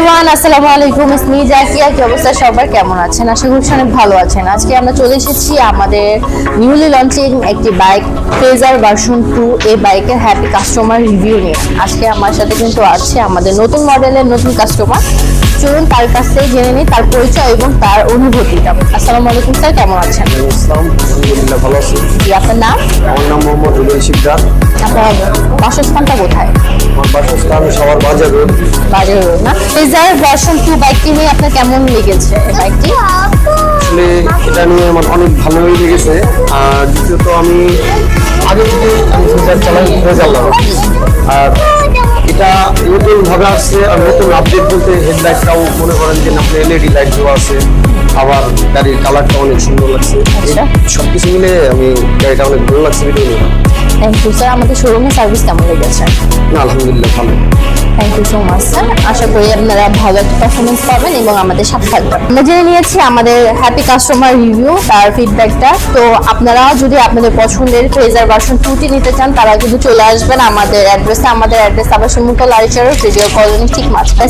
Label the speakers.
Speaker 1: Everyone, আসসালামু আলাইকুম। ইসমি জাকিয়া। কি অবস্থা সবার, কেমন আছেন? আশা করি অনেক ভালো আছেন। আজকে আমরা চলে এসেছি আমাদের নিউলি লঞ্চিং একটি বাইক ফেজার ভার্সন 2 এই বাইকের হ্যাপি কাস্টমার রিভিউ নিয়ে। আজকে আমার সাথে কিন্তু আছে আমাদের নতুন মডেলের নতুন কাস্টমার। চলুন তার কাছ থেকে জেনে নিই তার পরিচয় এবং তার অনুভূতিটা। আসসালামু আলাইকুম স্যার, কেমন আছেন?
Speaker 2: আলহামদুলিল্লাহ ভালো আছি।
Speaker 1: জি, আপনার নাম?
Speaker 2: আমার নাম মোহাম্মদ হুদয় শিকদার।
Speaker 1: আপনার বাসস্থানটা কোথায়?
Speaker 2: আমার বাসস্থান সবার বাজার রোড।
Speaker 1: বাজার রোড না? ফেজার ভার্সন 2 বাইকটি নিয়ে আপনার কেমন লেগেছে এই বাইকটি?
Speaker 2: আসলে এটা নিয়ে আমার অনেক ভালোই লেগেছে। আর দ্বিতীয়ত আমি আগে থেকে আমি ফেজার চালাই ফেজার লাগাই। আর এটা নতুন ভাবে আসছে, আর নতুন আপডেট বলতে হেডলাইটটাও মনে করেন যে আপনি এলইডি লাইট দেওয়া আছে, আবার গাড়ির কালারটা অনেক সুন্দর লাগছে।
Speaker 1: আচ্ছা।
Speaker 2: সবকিছু মিলে আমি গাড়িটা অনেক ভালো লাগছে ভিডিও নিয়ে।
Speaker 1: Thank you sir. আমাদের শোরুমের সার্ভিস কেমন লেগেছে?
Speaker 2: না, আলহামদুলিল্লাহ ভালো।
Speaker 1: Thank you so much sir. আশা করি আপনারা ভালো একটা পারফরমেন্স পাবেন এবং আমাদের সাথে থাকবেন। আমরা জেনে নিয়েছি আমাদের হ্যাপি কাস্টমার রিভিউ, তার ফিডব্যাকটা। তো আপনারা যদি আপনাদের পছন্দের ফেজার ভার্সন 2টি নিতে চান, তারা কিন্তু চলে আসবেন আমাদের অ্যাড্রেসে। আমাদের অ্যাড্রেস আবার সম্মুখ লারিচার ভিডিও কলোনি ঠিক মাঝখানে।